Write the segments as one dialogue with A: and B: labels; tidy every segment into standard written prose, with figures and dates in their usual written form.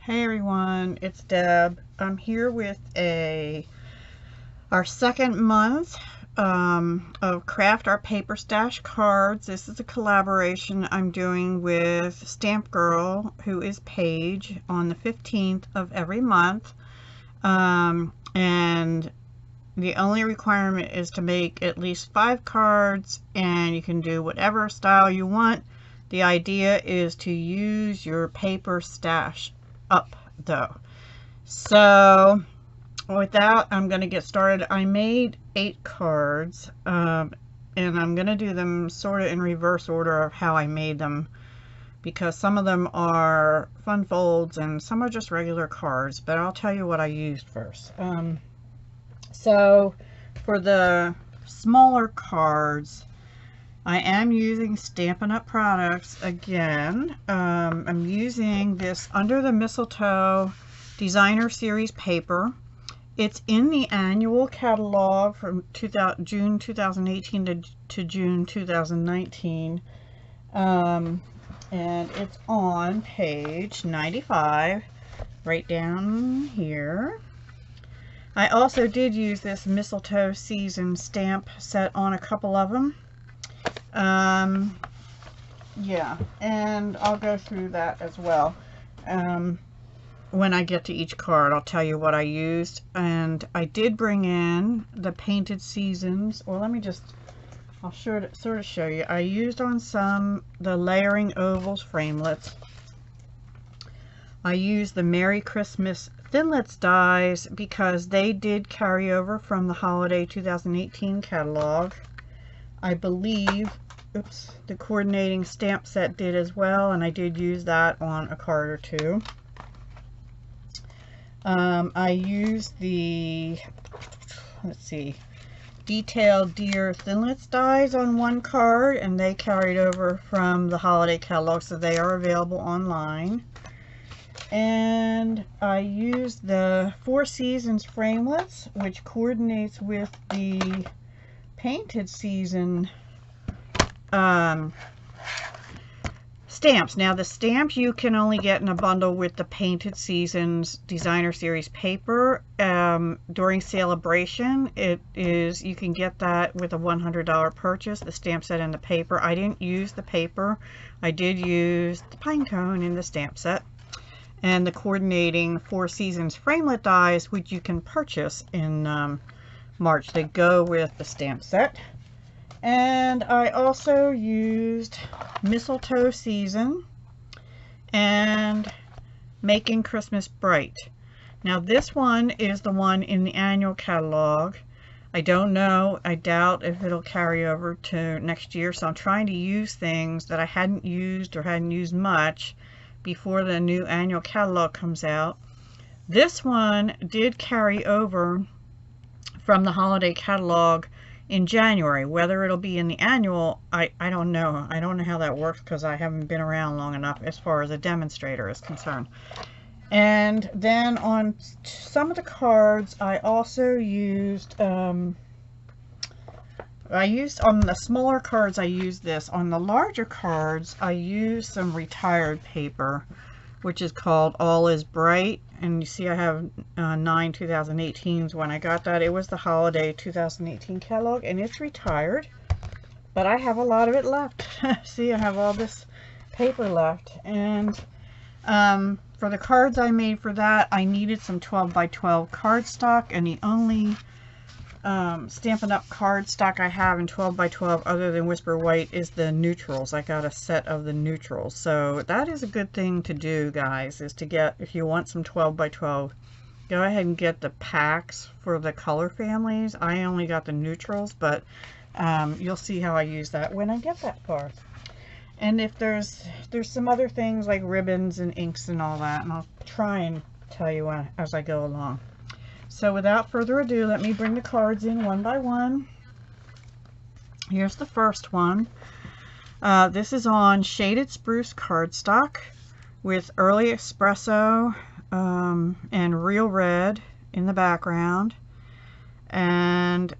A: Hey everyone, it's Deb. I'm here with our second month of Craft Our Paper Stash cards. This is a collaboration I'm doing with Stmpgrl, who is Paige, on the 15th of every month. And the only requirement is to make at least 5 cards, and you can do whatever style you want. The idea is to use your paper stash up though. So with that, I'm going to get started. I made 8 cards, and I'm going to do them sort of in reverse order of how I made them, because some of them are fun folds and some are just regular cards, but I'll tell you what I used first. So for the smaller cards, I am using Stampin' Up products again. I'm using this Under the Mistletoe Designer Series paper. It's in the annual catalog from June 2018 to June 2019. And it's on page 95, right down here. I also did use this Mistletoe Season stamp set on a couple of them. Yeah, and I'll go through that as well. When I get to each card, I'll tell you what I used. And I did bring in the Painted Seasons, or let me just, I'll sort of show you. I used on some the Layering Ovals framelits. I used the Merry Christmas Thinlits dies because they did carry over from the Holiday 2018 catalog. I believe, oops, the coordinating stamp set did as well, and I did use that on a card or two. I used the, let's see, Detailed Deer Thinlits dies on one card, and they carried over from the Holiday catalog, so they are available online. And I used the Four Seasons framelits, which coordinates with the Painted Season stamps. Now the stamps you can only get in a bundle with the Painted Seasons Designer Series paper. During Celebration, you can get that with a $100 purchase, the stamp set and the paper. I didn't use the paper. I did use the pine cone in the stamp set, and the coordinating Four Seasons framelit dies, which you can purchase in March. They go with the stamp set. And I also used Mistletoe Season and Making Christmas Bright. Now this one is the one in the annual catalog. I don't know, I doubt if it'll carry over to next year, so I'm trying to use things that I hadn't used or hadn't used much before the new annual catalog comes out. This one did carry over from the holiday catalog in January. Whether it'll be in the annual, I don't know. I don't know how that works because I haven't been around long enough as far as a demonstrator is concerned. And then on some of the cards, I also used, on the smaller cards, I used this. On the larger cards, I used some retired paper, which is called All Is Bright. And you see I have 9 2018s when I got that. It was the Holiday 2018 catalog, and it's retired, but I have a lot of it left. See, I have all this paper left. And for the cards I made for that, I needed some 12 by 12 cardstock, and the only Stampin' Up cardstock I have in 12 by 12 other than Whisper White is the neutrals. I got a set of the neutrals. So that is a good thing to do, guys, is to get, if you want some 12 by 12, go ahead and get the packs for the color families. I only got the neutrals, but you'll see how I use that when I get that far. And if there's some other things like ribbons and inks and all that, and I'll try and tell you as I go along. So without further ado, let me bring the cards in one by one. Here's the first one. This is on Shaded Spruce cardstock with Early Espresso and Real Red in the background. And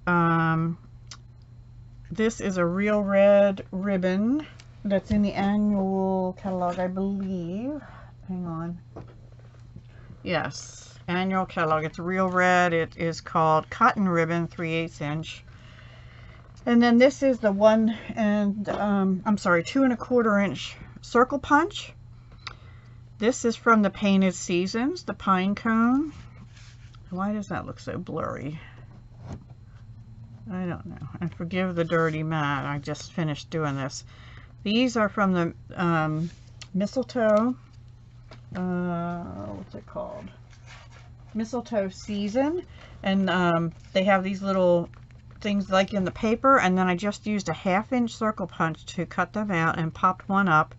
A: this is a Real Red ribbon that's in the annual catalog, I believe. Hang on. Yes, annual catalog. It's real red. It is called Cotton Ribbon 3/8 inch. And then this is the 2 1/4 inch circle punch. This is from the Painted Seasons, the pine cone. Why does that look so blurry? I don't know. And forgive the dirty mat. I just finished doing this. These are from the mistletoe. What's it called? Mistletoe season. And they have these little things like in the paper, and then I just used a 1/2 inch circle punch to cut them out and popped one up.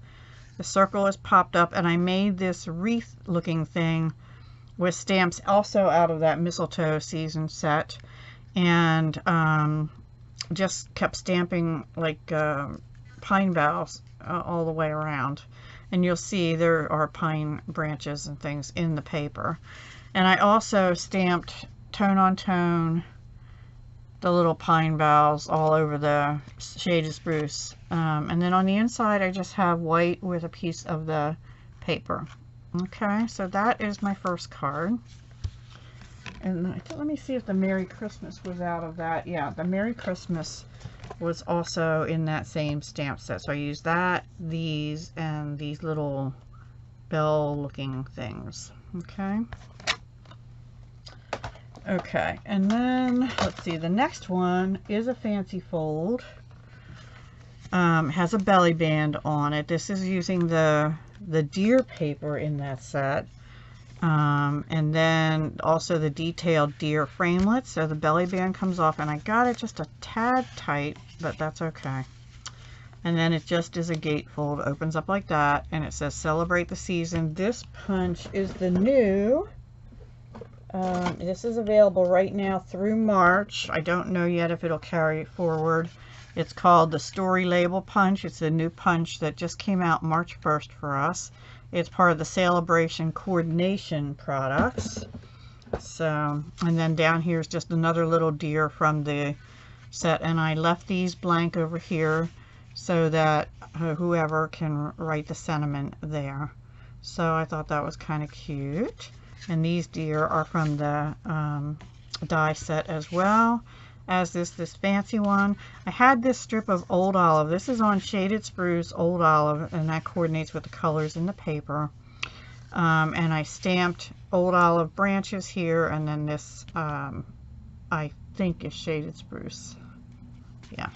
A: The circle is popped up, and I made this wreath looking thing with stamps also out of that mistletoe season set, and just kept stamping like pine boughs all the way around. And you'll see there are pine branches and things in the paper. And I also stamped tone on tone the little pine boughs all over the shaded spruce. And then on the inside I just have white with a piece of the paper. Okay, so that is my first card. And let me see if the Merry Christmas was out of that. Yeah, the Merry Christmas was also in that same stamp set. So I used that, these, and these little bell looking things. Okay. Okay, and then let's see, the next one is a fancy fold. Has a belly band on it. This is using the deer paper in that set. And then also the detailed deer framelits. So the belly band comes off, and I got it just a tad tight, but that's okay. And then it just is a gatefold, opens up like that, and it says celebrate the season. This punch is the new. This is available right now through March. I don't know yet if it'll carry forward. It's called the Story Label Punch. It's a new punch that just came out March 1st for us. It's part of the Celebration Coordination products. So, and then down here is just another little deer from the set, and I left these blank over here so that whoever can write the sentiment there. So I thought that was kind of cute. And these deer are from the die set as well as this fancy one. I had this strip of Old Olive. This is on Shaded Spruce Old Olive, and that coordinates with the colors in the paper. And I stamped Old Olive branches here, and then this I think is Shaded Spruce. Yeah.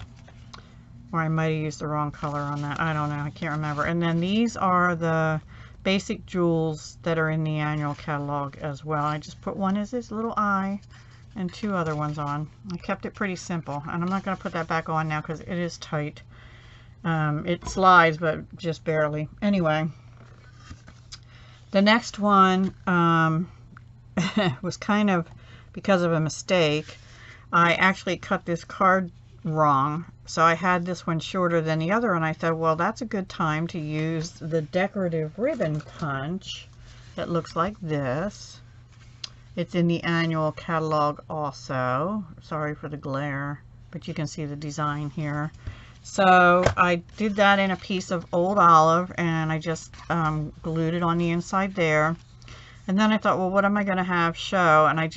A: Or I might have used the wrong color on that. I don't know. I can't remember. And then these are the basic jewels that are in the annual catalog as well. I just put one as this little eye and 2 other ones on. I kept it pretty simple, and I'm not going to put that back on now because it is tight. It slides, but just barely. Anyway, the next one was kind of because of a mistake. I actually cut this card wrong, so I had this one shorter than the other, and I thought, well, that's a good time to use the decorative ribbon punch that looks like this. It's in the annual catalog also. Sorry for the glare, but you can see the design here. So I did that in a piece of Old Olive, and I just glued it on the inside there. And then I thought, well, what am I going to have show? And I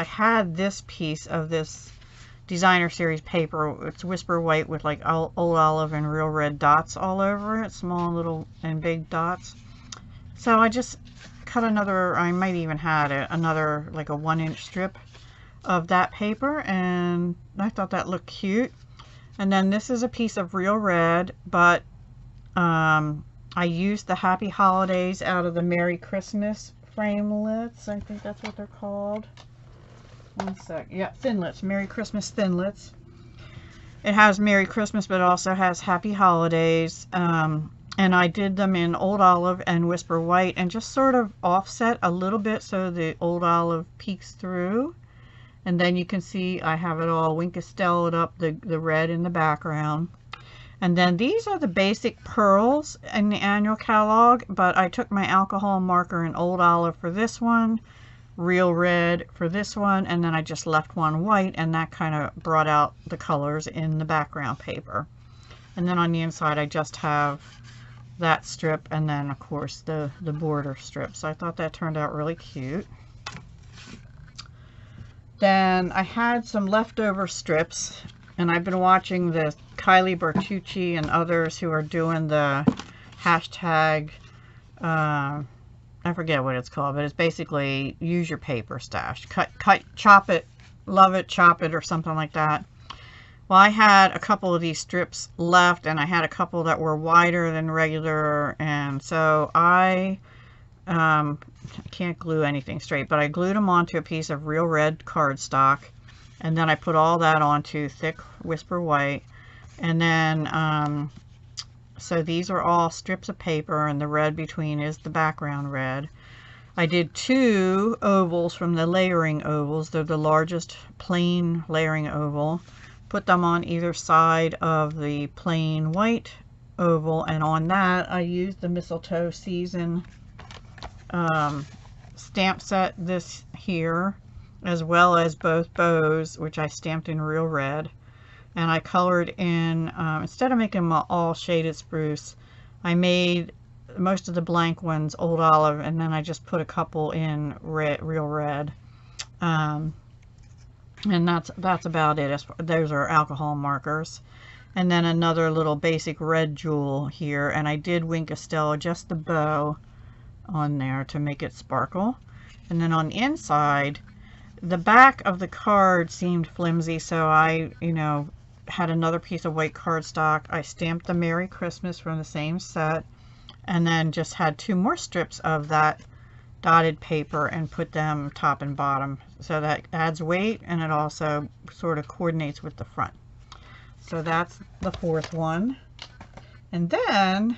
A: had this piece of this designer series paper. It's Whisper White with like Old Olive and real red dots all over it, small, little, and big dots. So I just cut another, I might even had another like a 1-inch strip of that paper, and I thought that looked cute. And then this is a piece of real red, but I used the Happy Holidays out of the Merry Christmas framelits. I think that's what they're called. One sec. Yeah, Thinlits. Merry Christmas Thinlits. It has Merry Christmas, but it also has Happy Holidays. And I did them in Old Olive and Whisper White, and just sort of offset a little bit so the Old Olive peeks through. And then you can see I have it all Winkestelled up, the red in the background. And then these are the basic pearls in the annual catalog, but I took my alcohol marker in Old Olive for this one, real red for this one, and then I just left one white, and that kind of brought out the colors in the background paper. And then on the inside I just have that strip, and then of course the border strip. So I thought that turned out really cute. Then I had some leftover strips, and I've been watching the Kylie Bertucci and others who are doing the hashtag, I forget what it's called, but it's basically use your paper stash. Cut, chop it, love it, chop it, or something like that. Well, I had a couple of these strips left, and I had a couple that were wider than regular, and so I can't glue anything straight, but I glued them onto a piece of real red cardstock, and then I put all that onto thick Whisper White, and then so these are all strips of paper, and the red between is the background red. I did 2 ovals from the layering ovals. They're the largest plain layering oval. Put them on either side of the plain white oval, and on that I used the Mistletoe Season stamp set, this here, as well as both bows, which I stamped in real red. And I colored in, instead of making them all shaded spruce, I made most of the blank ones Old Olive, and then I just put a couple in red, real red. And that's about it. Those are alcohol markers. And then another little basic red jewel here, and I did Wink Estelle just the bow on there to make it sparkle. And then on the inside, the back of the card seemed flimsy, so I, had another piece of white cardstock. I stamped the Merry Christmas from the same set, and then just had 2 more strips of that dotted paper and put them top and bottom, so that adds weight, and it also sort of coordinates with the front. So that's the 4th one. And then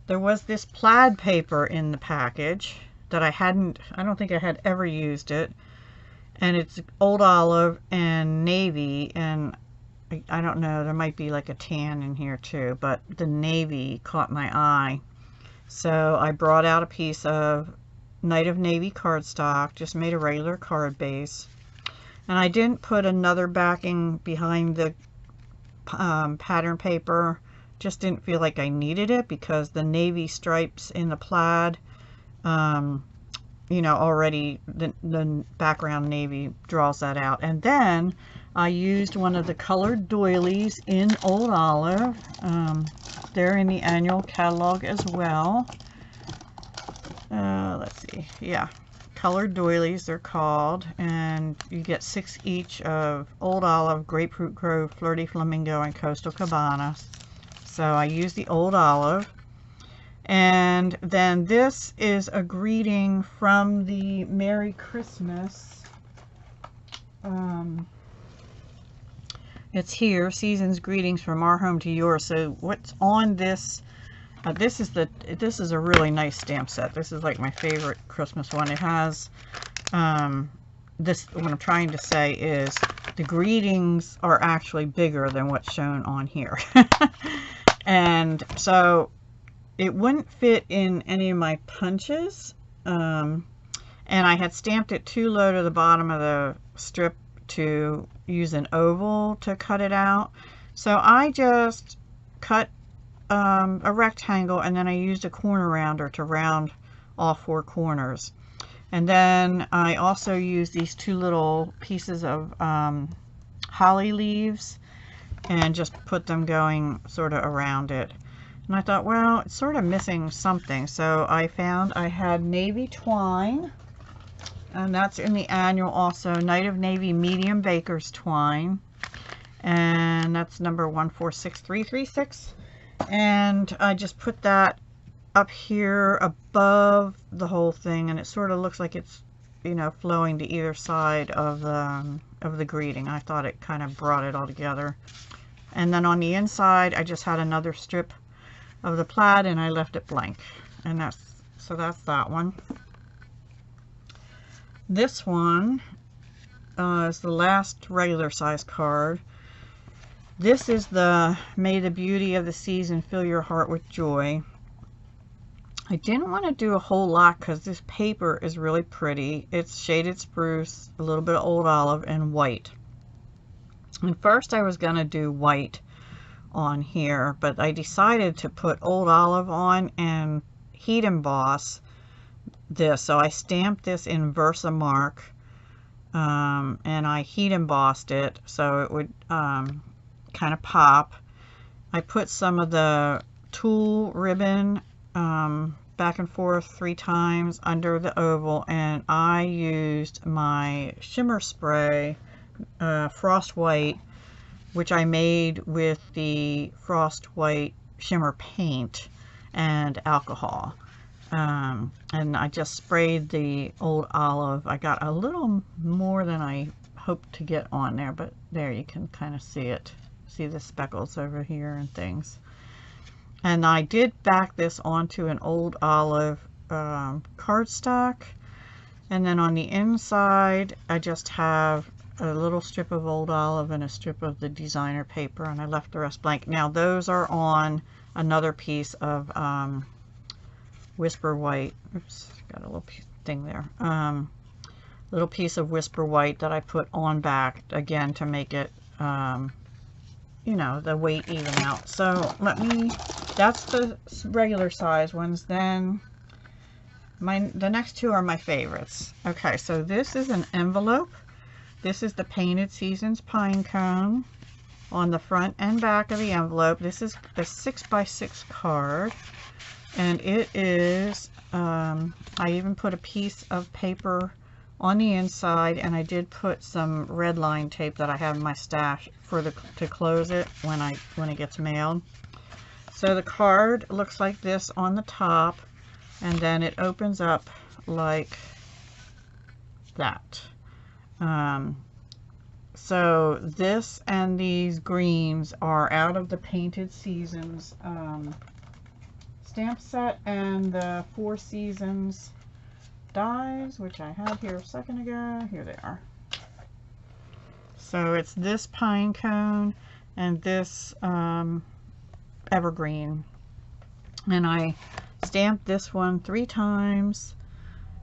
A: there was this plaid paper in the package that I don't think I had ever used it, and it's Old Olive and navy, and I don't know, there might be like a tan in here too, but the navy caught my eye. So I brought out a piece of Night of Navy cardstock, just made a regular card base, and I didn't put another backing behind the pattern paper. Just didn't feel like I needed it, because the navy stripes in the plaid, already the background navy draws that out. And then I used one of the colored doilies in Old Olive. They're in the annual catalog as well. Let's see, yeah, colored doilies they're called, and you get 6 each of Old Olive, Grapefruit Grove, Flirty Flamingo, and Coastal Cabana. So I used the Old Olive. And then this is a greeting from the Merry Christmas. It's here, Season's Greetings from Our Home to Yours. So what's on this? This is a really nice stamp set. This is like my favorite Christmas one. It has this. What I'm trying to say is the greetings are actually bigger than what's shown on here. And so it wouldn't fit in any of my punches, and I had stamped it too low to the bottom of the strip to use an oval to cut it out. So I just cut a rectangle, and then I used a corner rounder to round all 4 corners. And then I also used these 2 little pieces of holly leaves and just put them going sort of around it. And I thought, well, it's sort of missing something. So I found I had navy twine, and that's in the annual also, Night of Navy Medium Baker's Twine. And that's number 146336. And I just put that up here above the whole thing, and it sort of looks like it's, flowing to either side of the greeting. I thought it kind of brought it all together. And then on the inside, I just had another strip of the plaid, and I left it blank. And that's that one. This one is the last regular size card. This is the May the Beauty of the Season Fill Your Heart with Joy. I didn't want to do a whole lot because this paper is really pretty. It's shaded spruce, a little bit of Old Olive, and white. And first I was going to do white on here, but I decided to put Old Olive on and heat emboss this. So I stamped this in Versamark, and I heat embossed it so it would kind of pop. I put some of the tulle ribbon back and forth 3 times under the oval, and I used my shimmer spray, Frost White, which I made with the Frost White shimmer paint and alcohol. And I just sprayed the Old Olive. I got a little more than I hoped to get on there, but there you can kind of see it. See the speckles over here and things. And I did back this onto an Old Olive cardstock, and then on the inside I just have a little strip of Old Olive and a strip of the designer paper, and I left the rest blank. Now those are on another piece of Whisper White. Oops, got a little thing there. Little piece of Whisper White that I put on back again to make it you know, the weight even out. So that's the regular size ones. Then the next 2 are my favorites. Okay, so this is an envelope. This is the Painted Seasons pine cone on the front and back of the envelope. This is the 6x6 card, and it is I even put a piece of paper on the inside, and I did put some red line tape that I have in my stash to close it when it gets mailed. So the card looks like this on the top, and then it opens up like that. So this and these greens are out of the Painted Seasons stamp set, and the 4 Seasons dies, which I had here a second ago. Here they are. So it's this pine cone and this evergreen, and I stamped this one 3 times,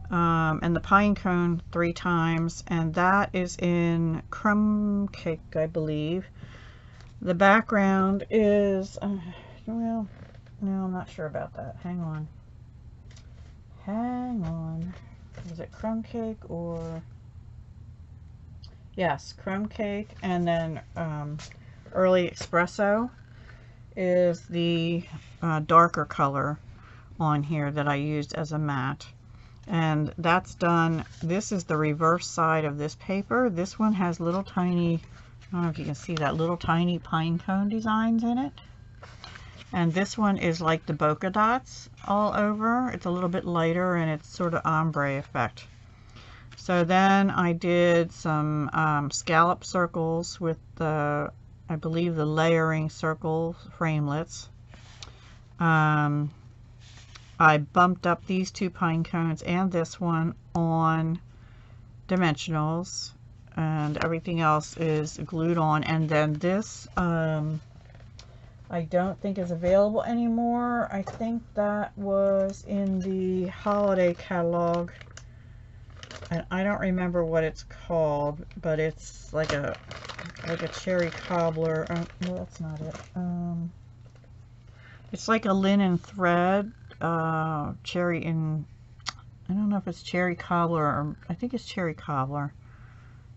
A: and the pine cone 3 times, and that is in Crumb Cake, I believe. The background is well, no, I'm not sure about that. Hang on. Is it Crumb Cake or... Yes, Crumb Cake, and then Early Espresso is the darker color on here that I used as a matte. And that's done. This is the reverse side of this paper. This one has little tiny, I don't know if you can see that, little tiny pine cone designs in it. And this one is like the bokeh dots all over. It's a little bit lighter, and it's sort of ombre effect. So then I did some scallop circles with the, I believe, the layering circle framelits. I bumped up these 2 pine cones and this one on dimensionals, and everything else is glued on. And then this I don't think is available anymore. I think that was in the holiday catalog, and I don't remember what it's called, but it's like a cherry cobbler. No, that's not it. It's like a linen thread, cherry in, I don't know if it's cherry cobbler, or I think it's cherry cobbler.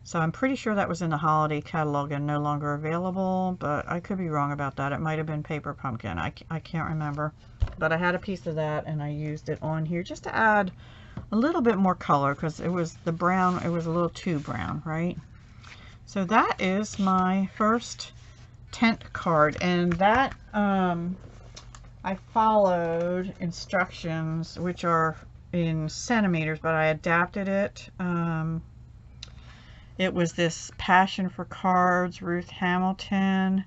A: So I'm pretty sure that was in the holiday catalog and no longer available, but I could be wrong about that. It might have been Paper Pumpkin. I can't remember. But I had a piece of that, and I used it on here just to add a little bit more color, because it was the brown, it was a little too brown, right? So that is my first tent card, and that I followed instructions, which are in centimeters, but I adapted it. It was this Passion for Cards, Ruth Hamilton,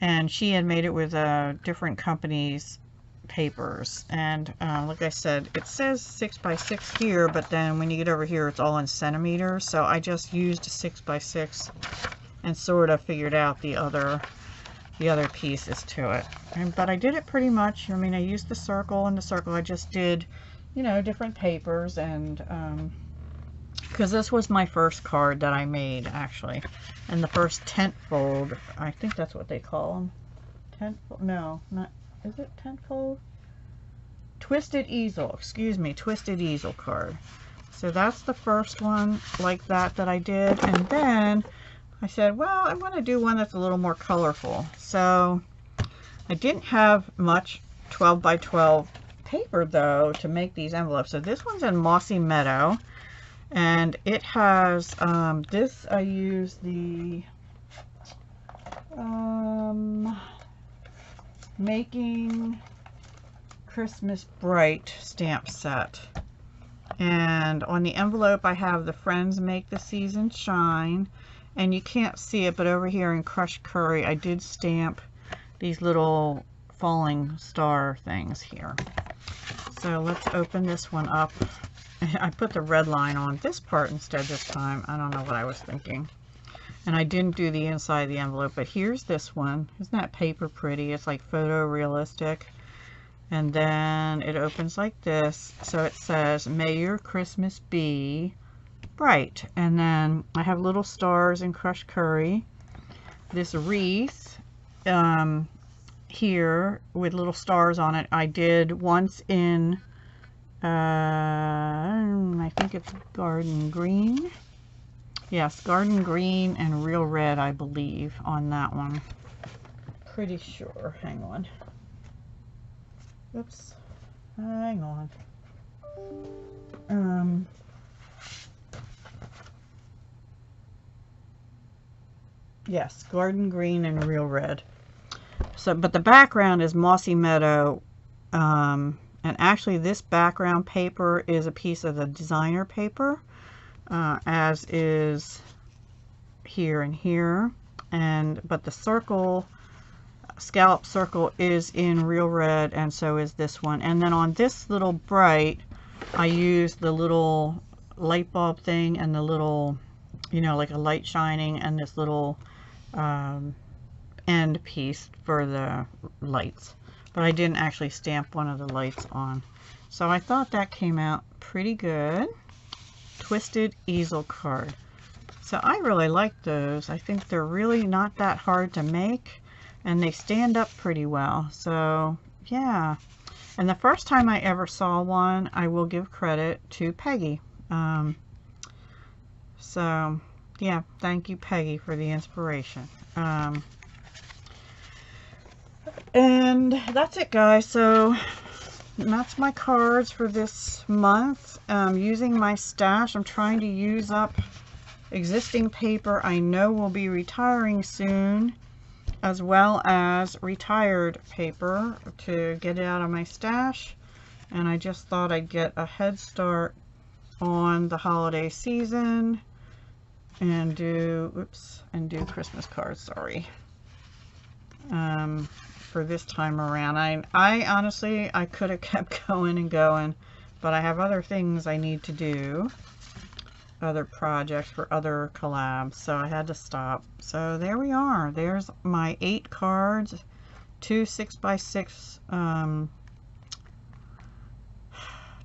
A: and she had made it with different companies' papers. And like I said, it says 6x6 here, but then when you get over here, it's all in centimeters. So I just used 6x6 and sort of figured out the other pieces to it. But I did it pretty much. I mean, I used the circle and the circle. I just did, you know, different papers, and because this was my first card that I made, actually, and the first tent fold, I think that's what they call them. Tenfold, no, not, is it tenfold? Twisted Easel, excuse me, Twisted Easel card. So that's the first one like that I did. And then I said, well, I want to do one that's a little more colorful. So I didn't have much 12 by 12 paper though to make these envelopes. So this one's in Mossy Meadow, and it has this, I use the Making Christmas Bright stamp set. And on the envelope I have the Friends Make the Season Shine, and you can't see it, but over here in Crushed Curry I did stamp these little falling star things here. So let's open this one up. I put the red line on this part instead this time. I don't know what I was thinking. And I didn't do the inside of the envelope, but here's this one. Isn't that paper pretty? It's like photorealistic. And then it opens like this. So it says, "May your Christmas be bright." And then I have little stars in Crushed Curry. This wreath here with little stars on it, I did once in, I think it's Garden Green. Yes, Garden Green and Real Red, I believe, on that one. Pretty sure. Hang on. Oops. Hang on. Yes, Garden Green and Real Red. So, but the background is Mossy Meadow. And actually this background paper is a piece of the designer paper. As is here and here, but the circle, scallop circle, is in Real Red, and so is this one. And then on this little bright, I used the little light bulb thing and the little, you know, like a light shining, and this little end piece for the lights. But I didn't actually stamp one of the lights on. So I thought that came out pretty good. Twisted Easel card. So I really like those. I think they're really not that hard to make, and they stand up pretty well. So yeah. And the first time I ever saw one, I will give credit to Peggy. So yeah, thank you, Peggy, for the inspiration. And that's it, guys. So that's my cards for this month. Using my stash, I'm trying to use up existing paper I know will be retiring soon, as well as retired paper, to get it out of my stash. And I just thought I'd get a head start on the holiday season and do, do Christmas cards, sorry. For this time around. I honestly, I could have kept going and going, but I have other things I need to do, other projects for other collabs, so I had to stop. So there we are. There's my 8 cards, 2 6x6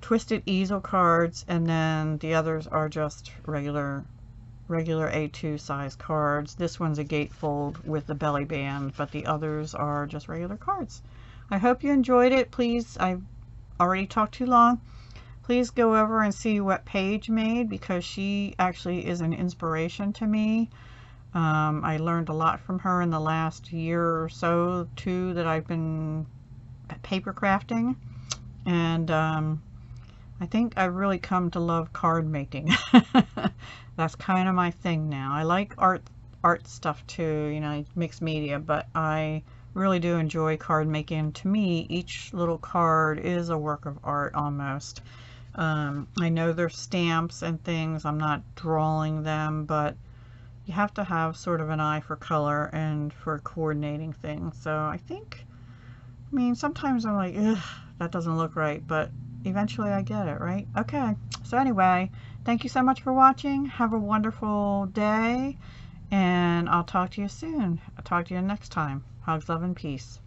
A: Twisted Easel cards, and then the others are just regular A2 size cards. This one's a gatefold with the belly band, but the others are just regular cards. I hope you enjoyed it. Please, I've already talked too long. Please go over and see what Paige made, because she actually is an inspiration to me. I learned a lot from her in the last year or so, too, that I've been paper crafting. And I think I've really come to love card making. That's kind of my thing now. I like art stuff too, you know, mixed media, but I really do enjoy card making. To me, each little card is a work of art almost. I know there's stamps and things. I'm not drawing them, but you have to have sort of an eye for color and for coordinating things. So I think, I mean, sometimes I'm like, ugh, that doesn't look right, but eventually I get it, right? Okay, so anyway, thank you so much for watching. Have a wonderful day, and I'll talk to you soon. I'll talk to you next time. Hugs, love, and peace.